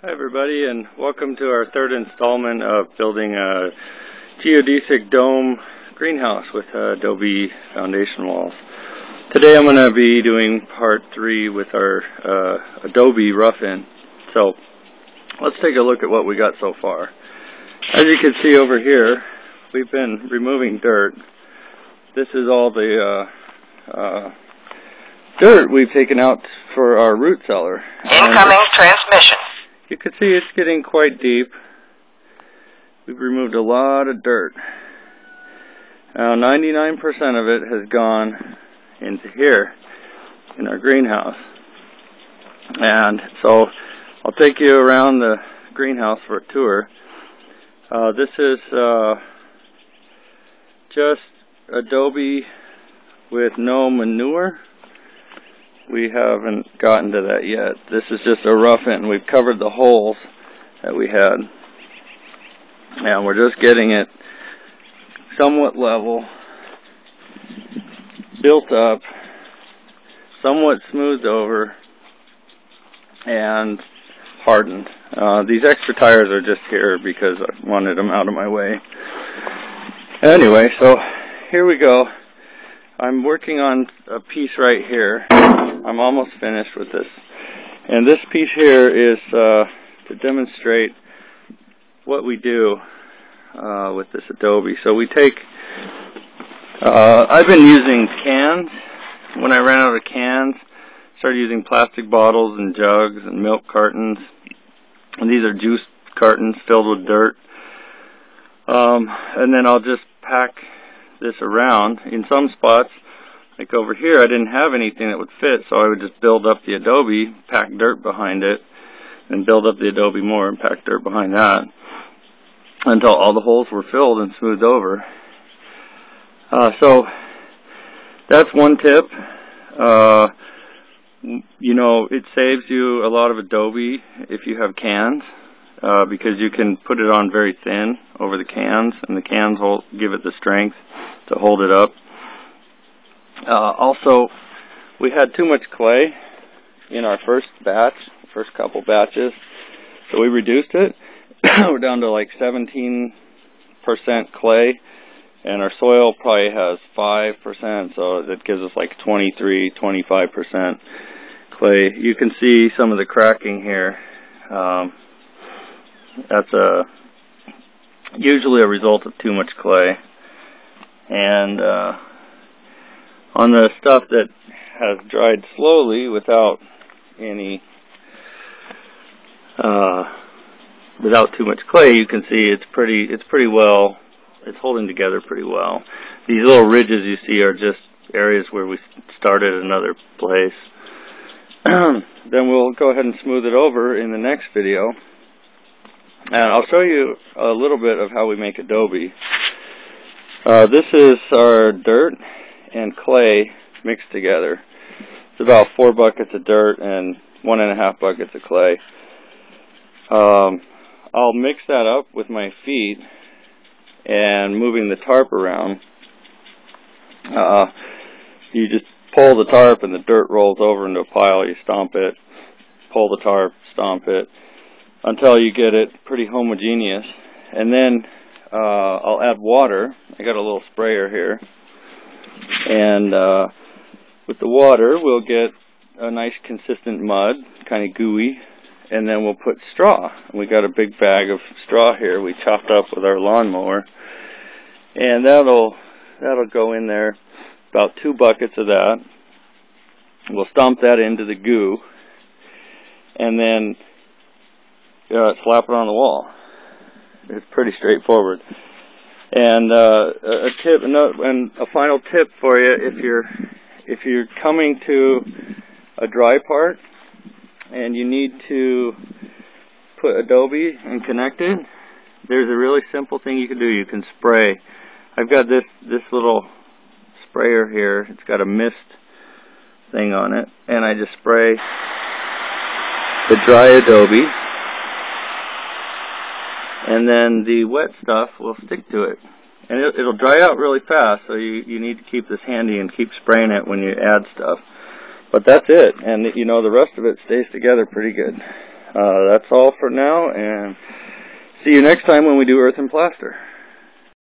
Hi everybody, and welcome to our third installment of building a geodesic dome greenhouse with Adobe foundation walls. Today I'm going to be doing part 3 with our Adobe RoughIn. So let's take a look at what we got so far. As you can see over here, we've been removing dirt. This is all the dirt we've taken out for our root cellar. Incoming transmission. You can see it's getting quite deep. We've removed a lot of dirt. Now 99% of it has gone into here in our greenhouse. And so I'll take you around the greenhouse for a tour. This is just Adobe with no manure. We haven't gotten to that yet. This is just a RoughIn. We've covered the holes that we had. And we're just getting it somewhat level, built up, somewhat smoothed over, and hardened. These extra tires are just here because I wanted them out of my way. Anyway, so here we go. I'm working on a piece right here. I'm almost finished with this. And this piece here is to demonstrate what we do with this Adobe. So we take, I've been using cans. When I ran out of cans, I started using plastic bottles and jugs and milk cartons. And these are juice cartons filled with dirt. And then I'll just pack this around. In some spots, like over here, I didn't have anything that would fit, so I would just build up the Adobe, pack dirt behind it, and build up the Adobe more and pack dirt behind that until all the holes were filled and smoothed over. So that's one tip. You know, it saves you a lot of Adobe if you have cans, because you can put it on very thin over the cans, and the cans will give it the strength to hold it up. Also, we had too much clay in our first couple batches, so we reduced it. We're down to like 17% clay, and our soil probably has 5%, so that gives us like 23-25% clay. You can see some of the cracking here. That's usually a result of too much clay. And on the stuff that has dried slowly without too much clay, you can see it's pretty well. It's holding together pretty well. These little ridges you see are just areas where we started another place. Then we'll go ahead and smooth it over in the next video. And I'll show you a little bit of how we make Adobe. This is our dirt and clay mixed together. It's about 4 buckets of dirt and 1.5 buckets of clay. I'll mix that up with my feet and moving the tarp around. You just pull the tarp and the dirt rolls over into a pile. You stomp it, pull the tarp, stomp it, until you get it pretty homogeneous. And then I'll add water. I got a little sprayer here. And with the water, we'll get a nice consistent mud, kind of gooey. And then we'll put straw. We got a big bag of straw here we chopped up with our lawnmower. And that'll go in there, about 2 buckets of that. We'll stomp that into the goo. And then slap it on the wall. It's pretty straightforward. And a final tip for you: if you're coming to a dry part and you need to put Adobe and connect it, there's a really simple thing you can do. You can spray. I've got this little sprayer here. It's got a mist thing on it, and I just spray the dry Adobe. And then the wet stuff will stick to it. And it'll dry out really fast, so you need to keep this handy and keep spraying it when you add stuff. But that's it. And, you know, the rest of it stays together pretty good. That's all for now, and see you next time when we do earth and plaster.